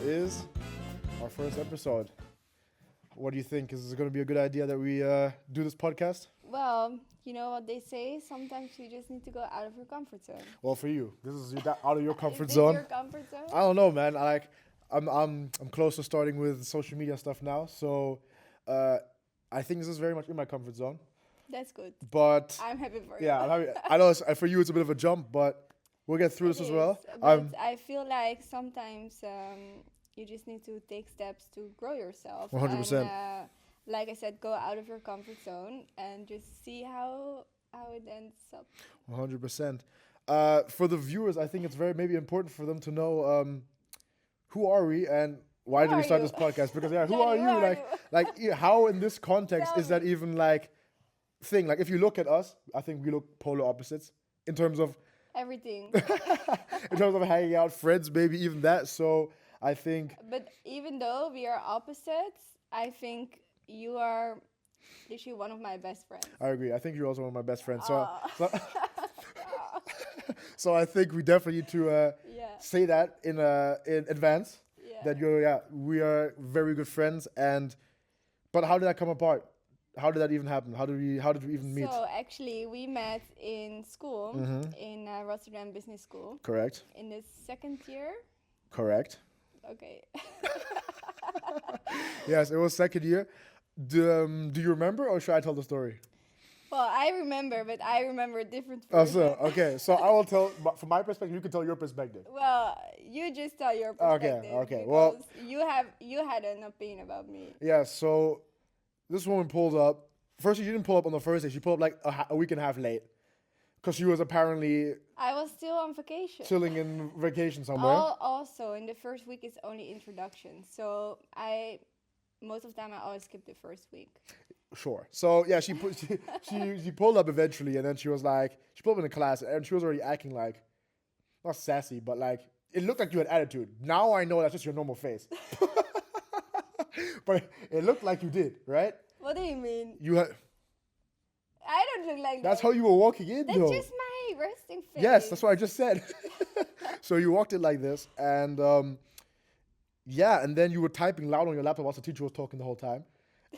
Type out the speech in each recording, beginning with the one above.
is our first episode. What do you think? Is it going to be a good idea that we do this podcast? Well, you know what they say, sometimes you just need to go out of your comfort zone. Well, for you, this is out of your comfort Is this zone. your comfort zone? I don't know, man. I'm close to starting with social media stuff now, so I think this is very much in my comfort zone. That's good. But I'm happy for you. yeah, I'm happy. I know for you it's a bit of a jump, but we'll get through this as well. But I feel like sometimes you just need to take steps to grow yourself. 100%. And, like I said, go out of your comfort zone and just see how it ends up. 100%. For the viewers, I think it's maybe important for them to know who are we and why did we start this podcast? Because who are you? How in this context is that even like thing? Like if you look at us, I think we look polar opposites in terms of everything. in terms of hanging out, friends, maybe even that. So I think. But even though we are opposites, I think you are literally one of my best friends. I agree. I think you're also one of my best friends. So I think we definitely need to say that in advance. Yeah. That we are very good friends. But how did that come apart? How did that even happen? How did we even meet? So actually, we met in school, in Rotterdam Business School. Correct. In the second year. Correct. Okay. Yes, it was second year. Do you remember, or should I tell the story? Well, I remember, but I remember a different version. Oh, so okay. So I will tell from my perspective. You can tell your perspective. Well, you just tell your perspective. Okay. Well, you had an opinion about me. Yeah. So this woman pulled up. First, she didn't pull up on the first day. She pulled up like a week and a half late, because she was apparently. I was still on vacation. Chilling in vacation somewhere. Also, in the first week it's only introduction, so most of the time I always skip the first week. Sure. So yeah, she pulled up eventually, and then she pulled up in the class, and she was already acting like, not sassy, but like it looked like you had attitude. Now I know that's just your normal face, but it looked like you did, right? What do you mean? You had. I don't look like that. That's how you were walking in, That's though. just my resting face. Yes, that's what I just said. So you walked in like this, and and then you were typing loud on your laptop whilst the teacher was talking the whole time.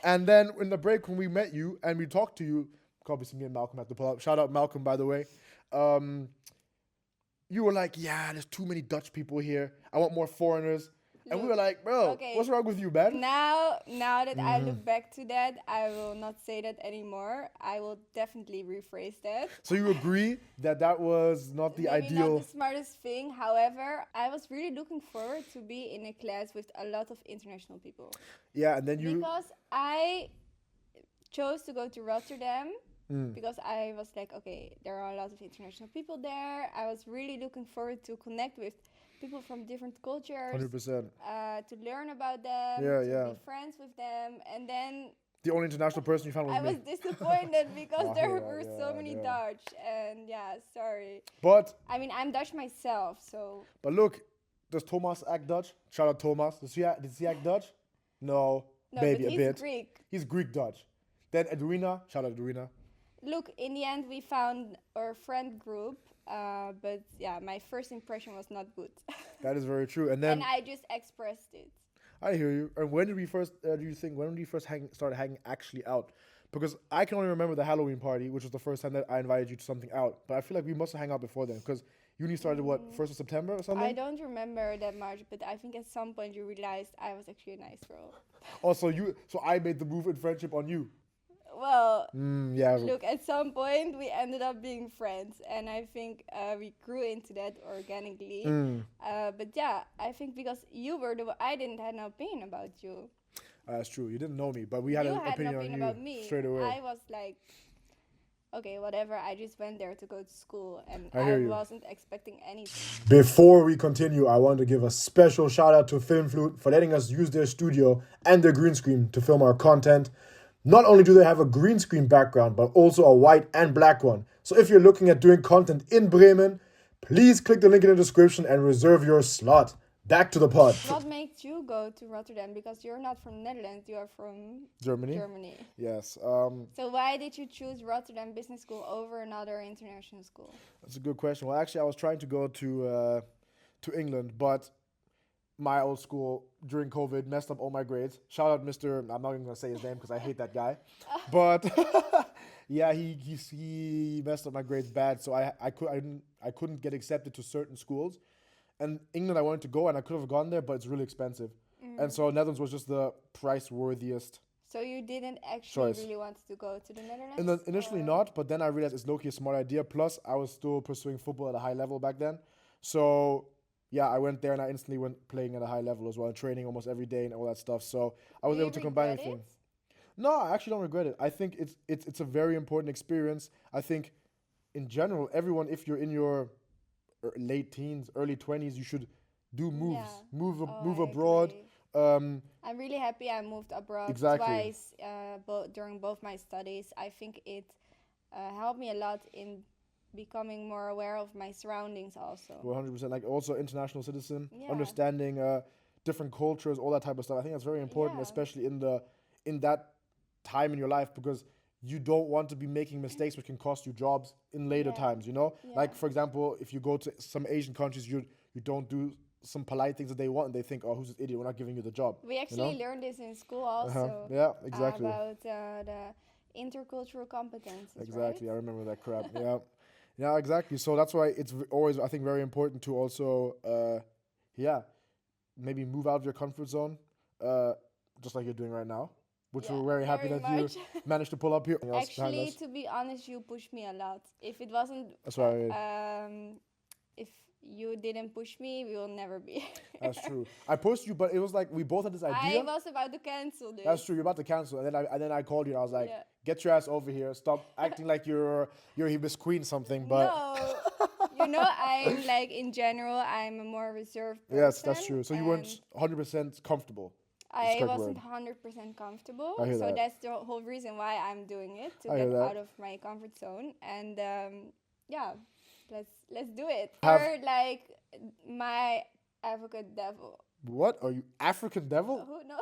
And then in the break when we met you and we talked to you, obviously me and Malcolm have to pull up. Shout out Malcolm, by the way. You were like, yeah, there's too many Dutch people here. I want more foreigners. And we were like, bro, what's wrong with you, man? Now that I look back to that, I will not say that anymore. I will definitely rephrase that. So you agree that was not the ideal... not the smartest thing. However, I was really looking forward to be in a class with a lot of international people. Yeah, and then Because I chose to go to Rotterdam because I was like, okay, there are a lot of international people there. I was really looking forward to connect with people from different cultures. 100%. To learn about them, be friends with them, and then... The only international person you found was me. I was disappointed because there were so many Dutch, and sorry. But... I mean, I'm Dutch myself, so... But look, does Thomas act Dutch? Shout out Thomas. Does he act Dutch? No, maybe but a bit. He's Greek. He's Greek-Dutch. Then Edwina, shout out Edwina. Look, in the end, we found our friend group. But my first impression was not good. That is very true. And I just expressed it. I hear you. And when did we first, start hanging actually out? Because I can only remember the Halloween party, which was the first time that I invited you to something out. But I feel like we must have hung out before then, because uni started, 1st of September or something? I don't remember that much, but I think at some point you realized I was actually a nice girl. Oh, so I made the move in friendship on you. Well, look, at some point we ended up being friends, and I think we grew into that organically. But I think because you were I didn't have an opinion about you. That's true. You didn't know me, but we had an opinion on you about me. Straight away. I was like, okay, whatever. I just went there to go to school, and I wasn't expecting anything. Before we continue, I want to give a special shout out to Film Flute for letting us use their studio and their green screen to film our content. Not only do they have a green screen background, but also a white and black one. So if you're looking at doing content in Bremen, please click the link in the description and reserve your slot. Back to the pod. What makes you go to Rotterdam? Because you're not from Netherlands, you are from Germany. Yes. So why did you choose Rotterdam Business School over another international school? That's a good question. Well, actually, I was trying to go to England, but my old school during COVID, messed up all my grades. Shout out Mr. I'm not even gonna say his name because I hate that guy, but yeah, he messed up my grades bad. So I couldn't get accepted to certain schools, and England I wanted to go and I could have gone there, but it's really expensive, and so Netherlands was just the price worthiest. So you didn't actually really want to go to the Netherlands? Initially not, but then I realized it's low-key a smart idea. Plus, I was still pursuing football at a high level back then. So, yeah, I went there and I instantly went playing at a high level as well, training almost every day and all that stuff. So I was able to combine everything. No, I actually don't regret it. I think it's a very important experience. I think, in general, everyone, if you're in your late teens, early 20s, you should do moves. Move abroad. I'm really happy I moved abroad twice during both my studies. I think it helped me a lot in becoming more aware of my surroundings also. 100%. Like also international citizen, understanding different cultures, all that type of stuff. I think that's very important, especially in that time in your life, because you don't want to be making mistakes which can cost you jobs in later times, you know? Like, for example, if you go to some Asian countries, you don't do some polite things that they want and they think, oh, who's this idiot, we're not giving you the job. We actually learned this in school also. Yeah, exactly. About the intercultural competences, exactly, right? I remember that crap. Yeah, exactly. So that's why it's always, I think, very important to also maybe move out of your comfort zone, just like you're doing right now, which we're very happy that you managed to pull up here. Actually, to be honest, you pushed me a lot. If it wasn't that's right. If you didn't push me, we will never be. That's true. I pushed you, but it was like we both had this idea. I was about to cancel this. That's true. You're about to cancel, and then I called you and I was like, "Get your ass over here! Stop acting like you're Miss Queen something." But no, I'm like in general, I'm a more reserved person. Yes, that's true. So you weren't 100% comfortable. I wasn't 100% comfortable. So that's the whole reason why I'm doing it, to get out of my comfort zone. And let's do it. Or like my African devil. What? Are you African devil? Who? No.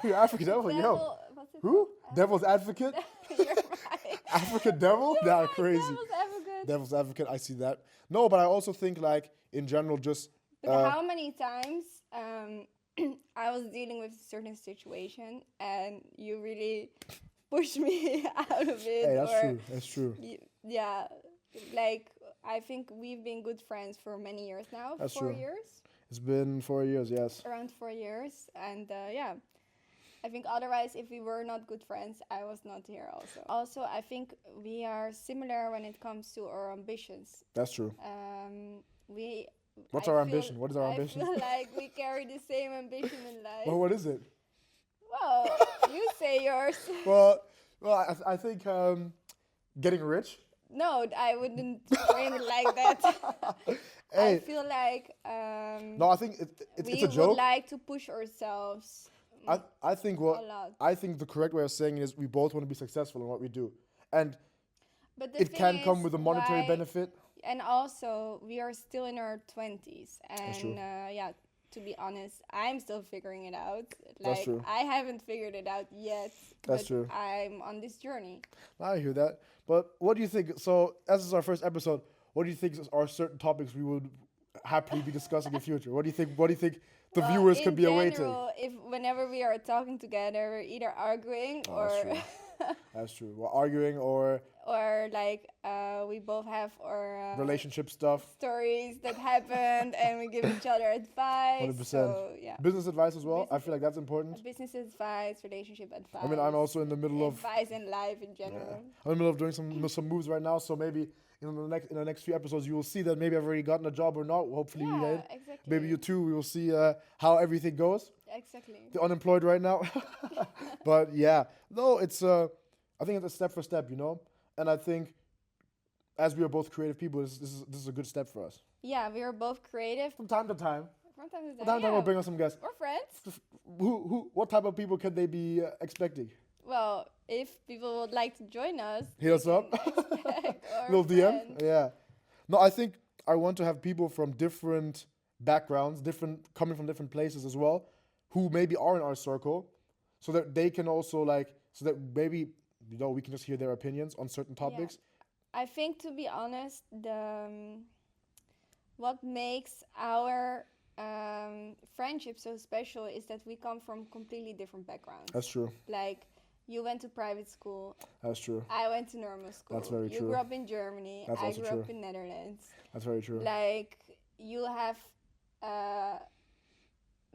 Are you African devil? Yo. Who? Devil's advocate? You're right. African devil? Nah, crazy. Devil's advocate. Devil's advocate. I see that. No, but I also think like in general just... But how many times I was dealing with a certain situation and you really pushed me out of it. Hey, that's true. That's true. Yeah. Like, I think we've been good friends for many years now. That's 4 years. It's been 4 years, yes. Around 4 years. And I think otherwise, if we were not good friends, I was not here also. Also, I think we are similar when it comes to our ambitions. That's true. What's our ambition? What is our ambition? I feel like we carry the same ambition in life. Well, what is it? Well, you say yours. Well, I think getting rich. No, I wouldn't frame it like that. Hey. I feel like no, I think it's a joke. We would like to push ourselves. I think a lot. I think the correct way of saying it is we both want to be successful in what we do, and but it can come with a monetary benefit. And also, we are still in our 20s, and to be honest, I'm still figuring it out. Like, that's true. I haven't figured it out yet. That's true. I'm on this journey. I hear that. But what do you think? So, as this is our first episode, what do you think are certain topics we would happily be discussing in the future? What do you think? What do you think the viewers could be awaiting? If whenever we are talking together, we're either arguing or. That's true. That's true. We're arguing or like we both have our relationship stuff, stories that happened, and we give each other advice. 100%. So, yeah. Business advice as well. I feel like that's important. Business advice, relationship advice. I mean, I'm also in the middle of advice in life in general. Yeah. I'm in the middle of doing some moves right now, so maybe in the next few episodes you will see that maybe I've already gotten a job or not. Hopefully we did. Exactly. Maybe you too. We will see how everything goes. Exactly. The unemployed right now. But yeah, no, it's I think it's a step for step, you know, and I think as we are both creative people, this is a good step for us. Yeah, we are both creative. From time to time. From time to time. From time to time, we'll bring on some guests. Or friends. What type of people can they be expecting? Well, if people would like to join us, hit us up. Little DM. Yeah. No, I think I want to have people from different backgrounds, coming from different places as well, who maybe are in our circle, so that they can also so that maybe we can just hear their opinions on certain topics. Yeah. I think, to be honest, what makes our friendship so special is that we come from completely different backgrounds. That's true. Like, you went to private school. That's true. I went to normal school. That's very true. You grew up in Germany. That's I also grew true. up in Netherlands. That's very true. Like, you have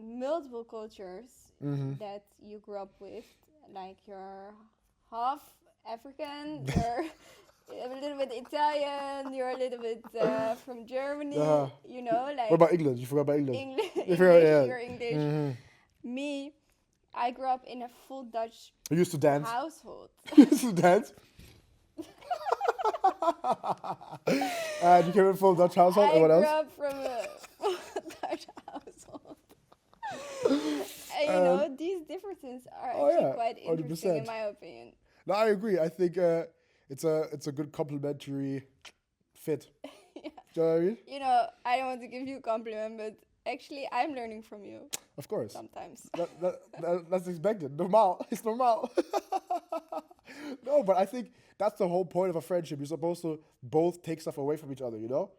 multiple cultures that you grew up with. Like, you're half African, you're a little bit Italian, you're a little bit from Germany, you know, like... What about English? You forgot about English. You're English. Me, I grew up in a full Dutch You used to dance? household. You used to dance? And you came in full Dutch household, and what else? I grew up from a full Dutch household. And, you know, these differences are actually quite interesting 100%. in my opinion. No, I agree. I think it's a good complementary fit. Yeah. Do you know what I mean? You know, I don't want to give you a compliment, but actually I'm learning from you. Of course. Sometimes. That's expected. Normal. It's normal. No, but I think that's the whole point of a friendship. You're supposed to both take stuff away from each other, you know?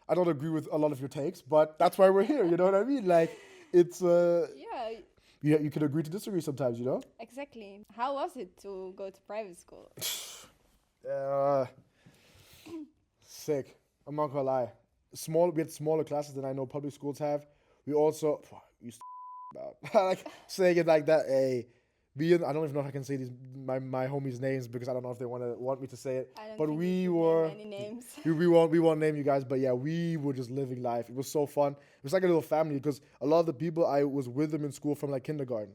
I don't agree with a lot of your takes, but that's why we're here, you know what I mean? Like, it's... Yeah. You can agree to disagree sometimes, you know? Exactly. How was it to go to private school? Sick. I'm not gonna lie. We had smaller classes than I know public schools have. We also... used to about. Like, saying it like that, hey... I don't even know if I can say my homies' names because I don't know if they want me to say it. I don't but think we you should were name any names. we won't name you guys, but yeah, we were just living life. It was so fun. It was like a little family because a lot of the people I was with them in school from like kindergarten.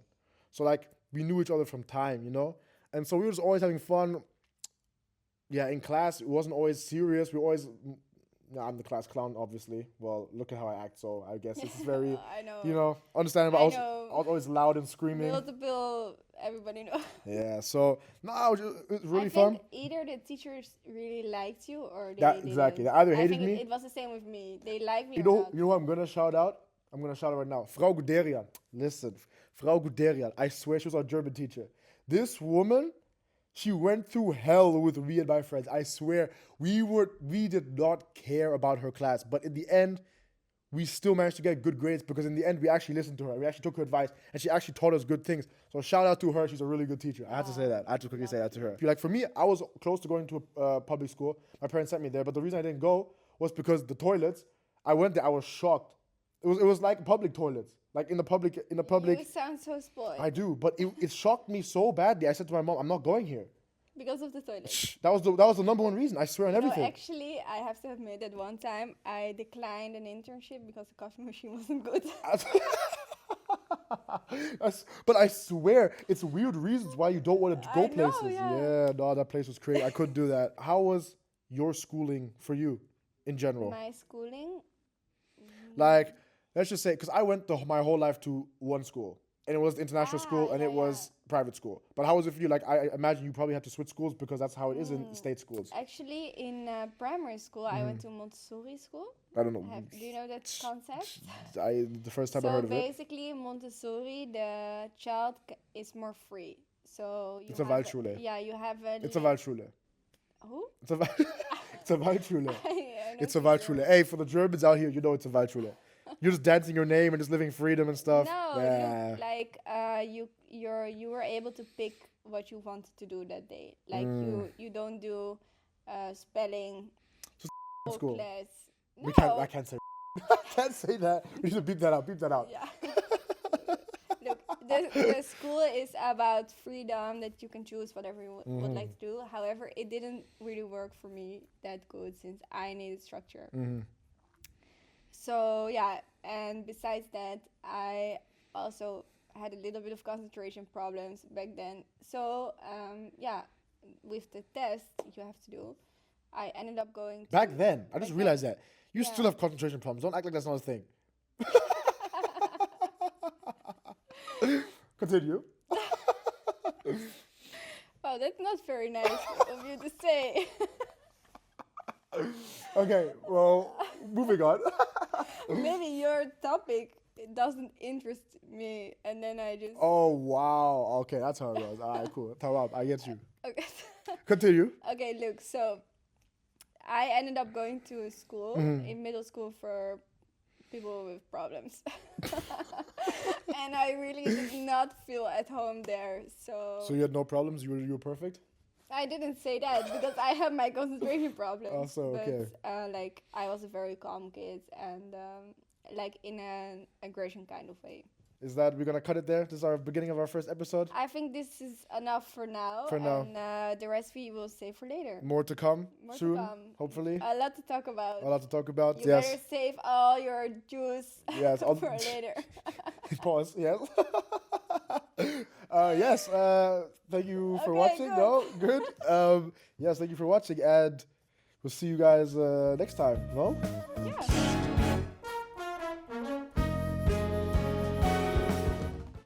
So like we knew each other from time, you know? And so we were just always having fun. Yeah, in class, it wasn't always serious. We always I'm the class clown, obviously. Well, look at how I act, so I guess it's very, I know. you know, understandable. I was always loud and screaming. Multiple, everybody knows. Yeah, so, no, it was really I fun. think either the teachers really liked you or they Exactly. didn't. They either hated me. It was the same with me. They liked me You or know not. what I'm going to shout out? I'm going to shout out right now. Frau Guderian. Listen, Frau Guderian. I swear she was our German teacher. This woman... She went through hell with me and my friends. I swear, we did not care about her class. But in the end, we still managed to get good grades because in the end, we actually listened to her. We actually took her advice and she actually taught us good things. So shout out to her. She's a really good teacher. I had to say that. I had to quickly say that to her. Like for me, I was close to going to a public school. My parents sent me there. But the reason I didn't go was because the toilets, I went there, I was shocked. It was like public toilets. Like in the public. You sound so spoiled. I do, but it shocked me so badly. I said to my mom, I'm not going here. Because of the toilet. That was the number one reason. I swear on everything. No, actually, I have to admit that one time I declined an internship because the coffee machine wasn't good. But I swear, it's weird reasons why you don't want to go places. Yeah, no, that place was crazy. I couldn't do that. How was your schooling for you in general? My schooling? Like, let's just say, because I went my whole life to one school. And it was the international school and it was private school. But how was it for you? Like, I imagine you probably had to switch schools because that's how it is in state schools. Actually, in primary school, I went to Montessori school. I don't know. Do you know that concept? The first time I heard of it. So basically, Montessori, the child is more free. So it's a Waldschule. Yeah, you have a... It's a Waldschule. Who? It's a Waldschule. It's a Waldschule. Hey, for the Germans out here, you know it's a Waldschule. You're just dancing your name and just living freedom and stuff. No, yeah. Look, like you were able to pick what you wanted to do that day. Like you don't do spelling. So school. Class. No. I can't say. I can't say that. We should beep that out. Beep that out. Yeah. Look, the school is about freedom that you can choose whatever you would like to do. However, it didn't really work for me that good since I needed structure. So yeah, and besides that, I also had a little bit of concentration problems back then. So yeah, with the test you have to do, I ended up going to... Back then? I just realized that. You still have concentration problems. Don't act like that's not a thing. Continue. Wow, that's not very nice of you to say. Okay, well, moving on. Maybe your topic doesn't interest me, and then I just... Oh, wow. Okay, that's how it goes. All right, cool. Tamam, I get you. Okay. Continue. Okay, look, so I ended up going to school in middle school for people with problems. And I really did not feel at home there. So you had no problems? You were perfect? I didn't say that because I have my concentration problems. Also, okay. But, like, I was a very calm kid and like in an aggression kind of way. Is that, we're going to cut it there? This is our beginning of our first episode? I think this is enough for now. And the rest we will save for later. More to come soon, hopefully. A lot to talk about. You yes. Better save all your juice for later. Pause, yes. Yes, thank you for watching. Good. No, good. Yes, thank you for watching. And we'll see you guys next time, no? Yeah.